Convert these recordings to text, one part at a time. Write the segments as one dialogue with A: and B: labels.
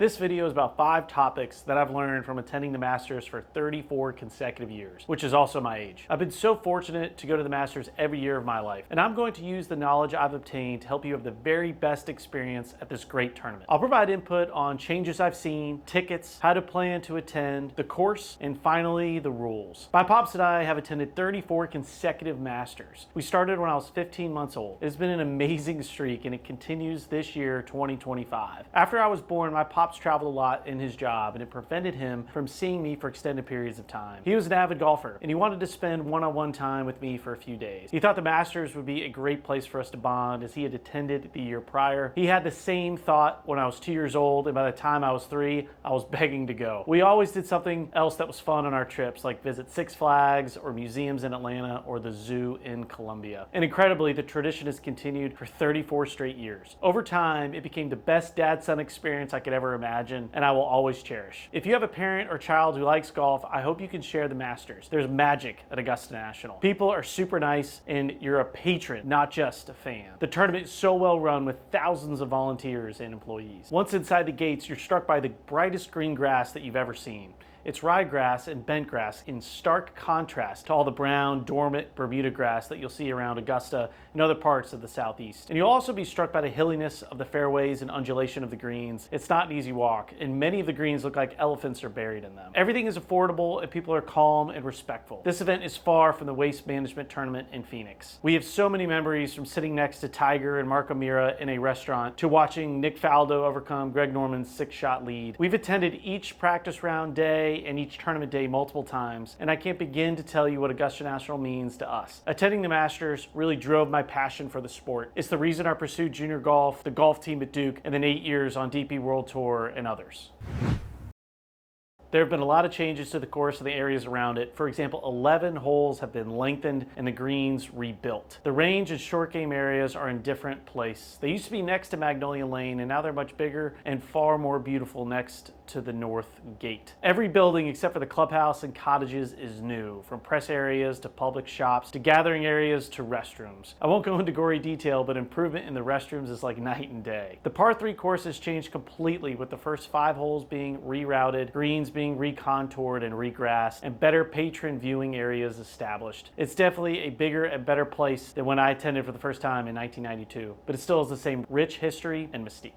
A: This video is about 5 topics that I've learned from attending the Masters for 34 consecutive years, which is also my age. I've been so fortunate to go to the Masters every year of my life, and I'm going to use the knowledge I've obtained to help you have the very best experience at this great tournament. I'll provide input on changes I've seen, tickets, how to plan to attend, the course, and finally, the rules. My pops and I have attended 34 consecutive Masters. We started when I was 15 months old. It's been an amazing streak, and it continues this year, 2025. After I was born, my pops traveled a lot in his job, and it prevented him from seeing me for extended periods of time. He was an avid golfer, and he wanted to spend one-on-one time with me for a few days. He thought the Masters would be a great place for us to bond, as he had attended the year prior. He had the same thought when I was 2 years old, and by the time I was 3, I was begging to go. We always did something else that was fun on our trips, like visit Six Flags or museums in Atlanta or the zoo in Colombia. And incredibly, the tradition has continued for 34 straight years. Over time, it became the best dad-son experience I could ever imagine, and I will always cherish. If you have a parent or child who likes golf, I hope you can share the Masters. There's magic at Augusta National. People are super nice, and you're a patron, not just a fan. The tournament is so well run with thousands of volunteers and employees. Once inside the gates, you're struck by the brightest green grass that you've ever seen. It's ryegrass and bentgrass in stark contrast to all the brown, dormant Bermuda grass that you'll see around Augusta and other parts of the southeast. And you'll also be struck by the hilliness of the fairways and undulation of the greens. It's not an easy walk, and many of the greens look like elephants are buried in them. Everything is affordable, and people are calm and respectful. This event is far from the waste management tournament in Phoenix. We have so many memories, from sitting next to Tiger and Marco Mira in a restaurant to watching Nick Faldo overcome Greg Norman's 6-shot lead. We've attended each practice round day and each tournament day multiple times, and I can't begin to tell you what Augusta National means to us. Attending the Masters really drove my passion for the sport. It's the reason I pursued junior golf, the golf team at Duke, and then 8 years on DP World Tour and others. There have been a lot of changes to the course and the areas around it. For example, 11 holes have been lengthened and the greens rebuilt. The range and short game areas are in different places. They used to be next to Magnolia Lane, and now they're much bigger and far more beautiful next to the north gate. Every building except for the clubhouse and cottages is new, from press areas to public shops to gathering areas to restrooms. I won't go into gory detail, but improvement in the restrooms is like night and day. The par 3 course has changed completely, with the first 5 holes being rerouted, greens being recontoured and regrassed, and better patron viewing areas established. It's definitely a bigger and better place than when I attended for the first time in 1992, but it still has the same rich history and mystique.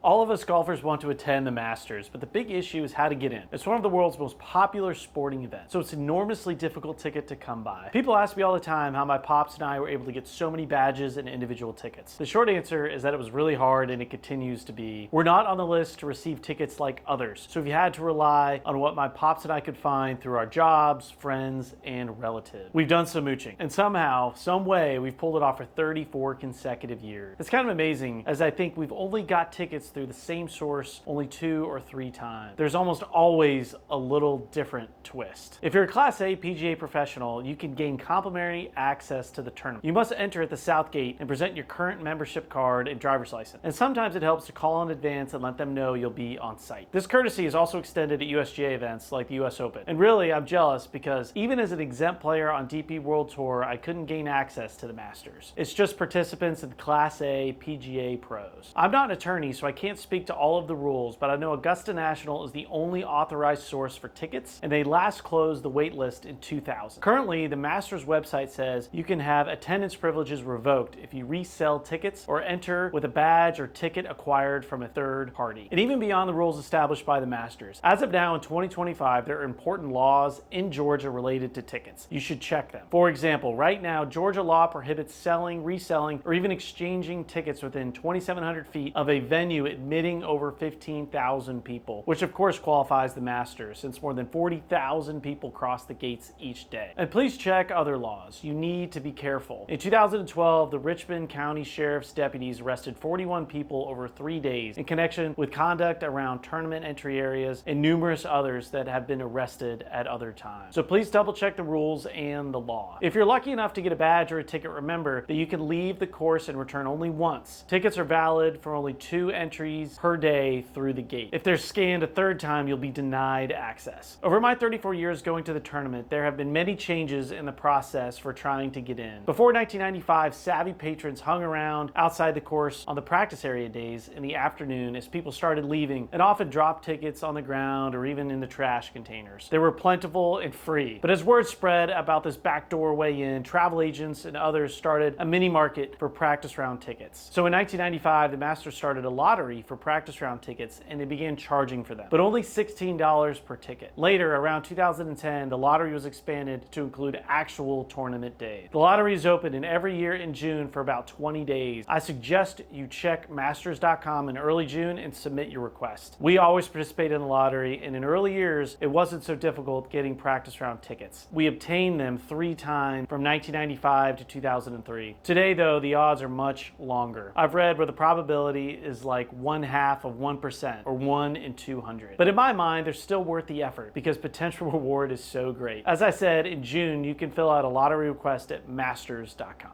A: All of us golfers want to attend the Masters, but the big issue is how to get in. It's one of the world's most popular sporting events, so it's an enormously difficult ticket to come by. People ask me all the time how my pops and I were able to get so many badges and individual tickets. The short answer is that it was really hard, and it continues to be. We're not on the list to receive tickets like others, so we had to rely on what my pops and I could find through our jobs, friends, and relatives. We've done some mooching, and somehow, some way, we've pulled it off for 34 consecutive years. It's kind of amazing, as I think we've only got tickets through the same source only 2 or 3 times. There's almost always a little different twist. If you're a Class A PGA professional, you can gain complimentary access to the tournament. You must enter at the South Gate and present your current membership card and driver's license. And sometimes it helps to call in advance and let them know you'll be on site. This courtesy is also extended at USGA events like the US Open. And really, I'm jealous because even as an exempt player on DP World Tour, I couldn't gain access to the Masters. It's just participants and Class A PGA pros. I'm not an attorney, so I can't speak to all of the rules, but I know Augusta National is the only authorized source for tickets, and they last closed the wait list in 2000. Currently, the Masters website says you can have attendance privileges revoked if you resell tickets or enter with a badge or ticket acquired from a third party. And even beyond the rules established by the Masters, as of now in 2025, there are important laws in Georgia related to tickets. You should check them. For example, right now, Georgia law prohibits selling, reselling, or even exchanging tickets within 2,700 feet of a venue admitting over 15,000 people, which of course qualifies the Masters, since more than 40,000 people cross the gates each day. And please check other laws. You need to be careful. In 2012, the Richmond County Sheriff's deputies arrested 41 people over 3 days in connection with conduct around tournament entry areas and numerous others that have been arrested at other times. So please double check the rules and the law. If you're lucky enough to get a badge or a ticket, remember that you can leave the course and return only once. Tickets are valid for only 2 entries entries per day through the gate. If they're scanned a third time, you'll be denied access. Over my 34 years going to the tournament, there have been many changes in the process for trying to get in. Before 1995, savvy patrons hung around outside the course on the practice area days in the afternoon as people started leaving and often dropped tickets on the ground or even in the trash containers. They were plentiful and free. But as word spread about this backdoor way in, travel agents and others started a mini market for practice round tickets. So in 1995, the Masters started a lottery for practice round tickets and they began charging for them, but only $16 per ticket. Later, around 2010, the lottery was expanded to include actual tournament days. The lottery is open in every year in June for about 20 days. I suggest you check masters.com in early June and submit your request. We always participate in the lottery, and in early years, it wasn't so difficult getting practice round tickets. We obtained them 3 times from 1995 to 2003. Today, though, the odds are much longer. I've read where the probability is like 1/2 of 1% or 1 in 200. But in my mind, they're still worth the effort because potential reward is so great. As I said, in June, you can fill out a lottery request at masters.com.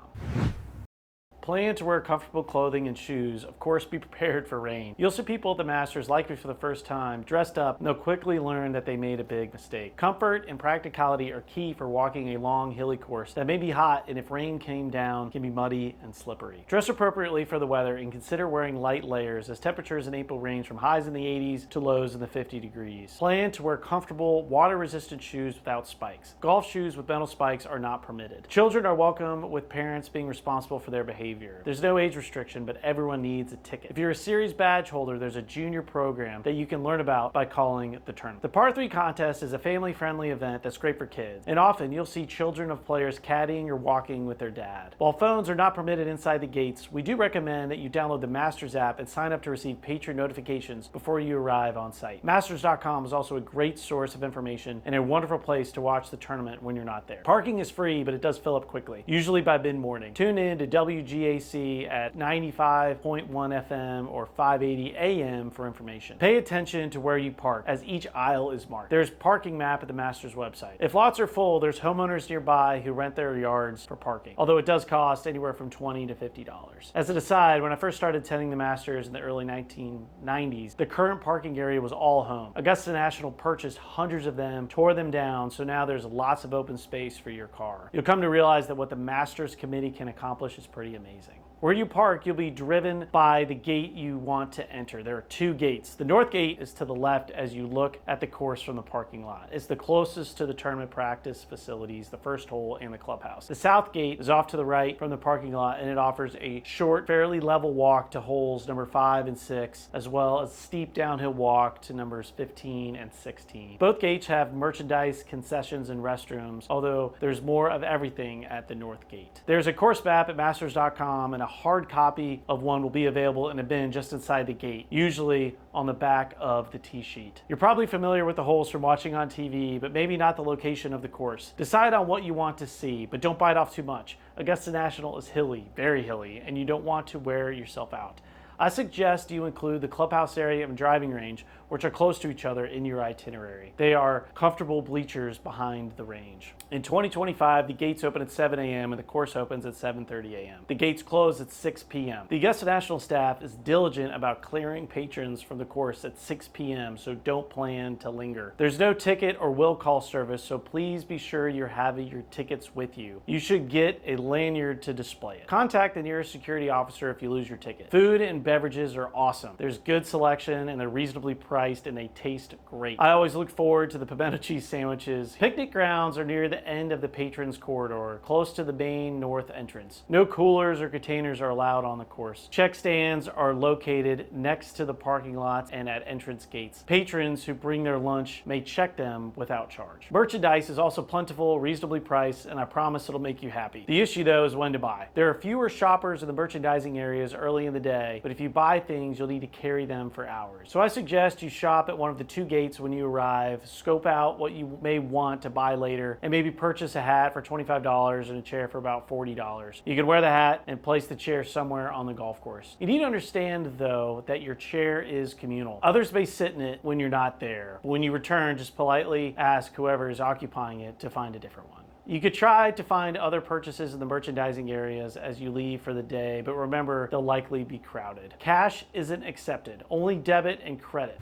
A: Plan to wear comfortable clothing and shoes. Of course, be prepared for rain. You'll see people at the Masters, likely for the first time, dressed up, and they'll quickly learn that they made a big mistake. Comfort and practicality are key for walking a long, hilly course that may be hot and if rain came down, can be muddy and slippery. Dress appropriately for the weather and consider wearing light layers as temperatures in April range from highs in the 80s to lows in the 50 degrees. Plan to wear comfortable, water-resistant shoes without spikes. Golf shoes with metal spikes are not permitted. Children are welcome with parents being responsible for their behavior. There's no age restriction, but everyone needs a ticket. If you're a series badge holder, there's a junior program that you can learn about by calling the tournament. The Par 3 contest is a family-friendly event that's great for kids, and often you'll see children of players caddying or walking with their dad. While phones are not permitted inside the gates, we do recommend that you download the Masters app and sign up to receive patron notifications before you arrive on site. Masters.com is also a great source of information and a wonderful place to watch the tournament when you're not there. Parking is free, but it does fill up quickly, usually by mid-morning. Tune in to WGAC at 95.1 FM or 580 AM for information. Pay attention to where you park as each aisle is marked. There's a parking map at the Masters website. If lots are full, there's homeowners nearby who rent their yards for parking, although it does cost anywhere from $20 to $50. As an aside, when I first started attending the Masters in the early 1990s, the current parking area was all home. Augusta National purchased hundreds of them, tore them down, so now there's lots of open space for your car. You'll come to realize that what the Masters Committee can accomplish is pretty amazing. Where you park, you'll be driven by the gate you want to enter. There are 2 gates. The north gate is to the left as you look at the course from the parking lot. It's the closest to the tournament practice facilities, the first hole, and the clubhouse. The south gate is off to the right from the parking lot, and it offers a short, fairly level walk to holes number 5 and 6, as well as a steep downhill walk to numbers 15 and 16. Both gates have merchandise, concessions, and restrooms, although there's more of everything at the north gate. There's a course map at masters.com, and a hard copy of one will be available in a bin just inside the gate, usually on the back of the tee sheet. You're probably familiar with the holes from watching on TV, but maybe not the location of the course. Decide on what you want to see, but don't bite off too much. Augusta National is hilly, very hilly, and you don't want to wear yourself out. I suggest you include the clubhouse area and driving range, which are close to each other, in your itinerary. They are comfortable bleachers behind the range. In 2025, the gates open at 7 a.m. and the course opens at 7:30 a.m. The gates close at 6 p.m. The Augusta National staff is diligent about clearing patrons from the course at 6 p.m., so don't plan to linger. There's no ticket or will call service, so please be sure you're having your tickets with you. You should get a lanyard to display it. Contact the nearest security officer if you lose your ticket. Food and beverages are awesome. There's good selection and they're reasonably priced and they taste great. I always look forward to the pimento cheese sandwiches. Picnic grounds are near the end of the patrons corridor, close to the main north entrance. No coolers or containers are allowed on the course. Check stands are located next to the parking lots and at entrance gates. Patrons who bring their lunch may check them without charge. Merchandise is also plentiful, reasonably priced, and I promise it'll make you happy. The issue though is when to buy. There are fewer shoppers in the merchandising areas early in the day, but if you buy things, you'll need to carry them for hours. So I suggest you shop at one of the 2 gates when you arrive, scope out what you may want to buy later, and maybe purchase a hat for $25 and a chair for about $40. You can wear the hat and place the chair somewhere on the golf course. You need to understand, though, that your chair is communal. Others may sit in it when you're not there. But when you return, just politely ask whoever is occupying it to find a different one. You could try to find other purchases in the merchandising areas as you leave for the day, but remember, they'll likely be crowded. Cash isn't accepted, only debit and credit.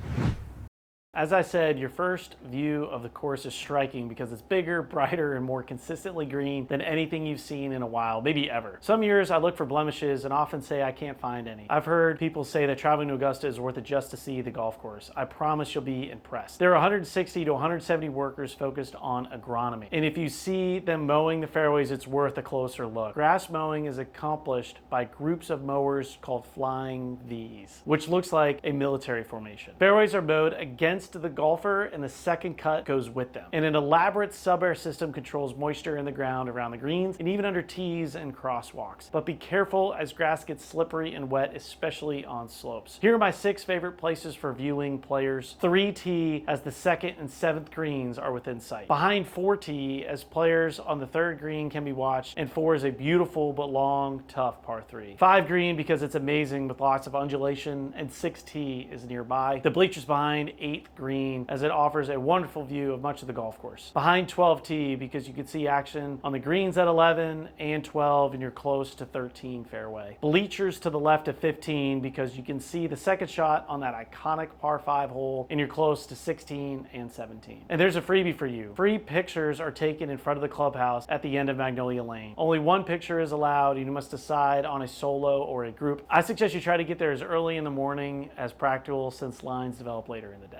A: As I said, your first view of the course is striking because it's bigger, brighter, and more consistently green than anything you've seen in a while, maybe ever. Some years I look for blemishes and often say I can't find any. I've heard people say that traveling to Augusta is worth it just to see the golf course. I promise you'll be impressed. There are 160 to 170 workers focused on agronomy, and if you see them mowing the fairways, it's worth a closer look. Grass mowing is accomplished by groups of mowers called Flying V's, which looks like a military formation. Fairways are mowed against the golfer, and the second cut goes with them. And an elaborate sub-air system controls moisture in the ground around the greens and even under tees and crosswalks. But be careful as grass gets slippery and wet, especially on slopes. Here are my 6 favorite places for viewing players. 3T, as the 2nd and 7th greens are within sight. Behind 4T, as players on the 3rd green can be watched, and 4 is a beautiful but long, tough par 3. 5 green because it's amazing with lots of undulation, and 6T is nearby. The bleachers behind 8th green, as it offers a wonderful view of much of the golf course. Behind 12T because you can see action on the greens at 11 and 12 and you're close to 13 fairway. Bleachers to the left of 15 because you can see the second shot on that iconic par 5 hole and you're close to 16 and 17. And there's a freebie for you. Free pictures are taken in front of the clubhouse at the end of Magnolia Lane. Only one picture is allowed and you must decide on a solo or a group. I suggest you try to get there as early in the morning as practical since lines develop later in the day.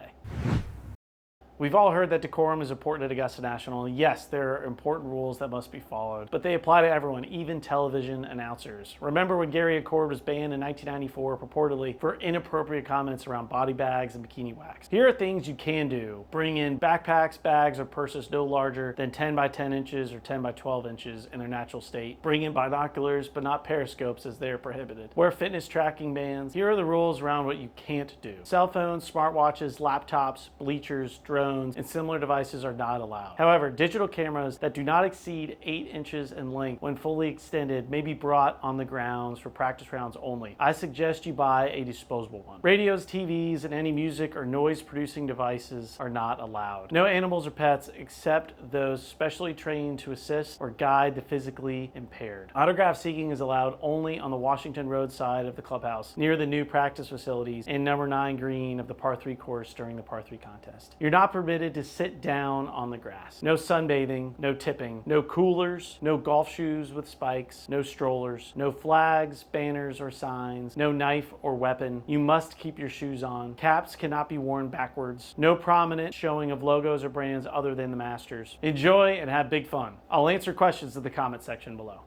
A: We've all heard that decorum is important at Augusta National. Yes, there are important rules that must be followed, but they apply to everyone, even television announcers. Remember when Gary Accord was banned in 1994 purportedly for inappropriate comments around body bags and bikini wax? Here are things you can do. Bring in backpacks, bags, or purses no larger than 10 by 10 inches or 10 by 12 inches in their natural state. Bring in binoculars, but not periscopes as they are prohibited. Wear fitness tracking bands. Here are the rules around what you can't do. Cell phones, smartwatches, laptops, bleachers, drones, and similar devices are not allowed. However, digital cameras that do not exceed 8 inches in length when fully extended may be brought on the grounds for practice rounds only. I suggest you buy a disposable one. Radios, TVs, and any music or noise-producing devices are not allowed. No animals or pets except those specially trained to assist or guide the physically impaired. Autograph seeking is allowed only on the Washington Road side of the clubhouse, near the new practice facilities, and number 9 green of the par 3 course during the par 3 contest. You're not permitted to sit down on the grass. No sunbathing, no tipping, no coolers, no golf shoes with spikes, no strollers, no flags, banners, or signs, no knife or weapon. You must keep your shoes on. Caps cannot be worn backwards. No prominent showing of logos or brands other than the Masters. Enjoy and have big fun. I'll answer questions in the comment section below.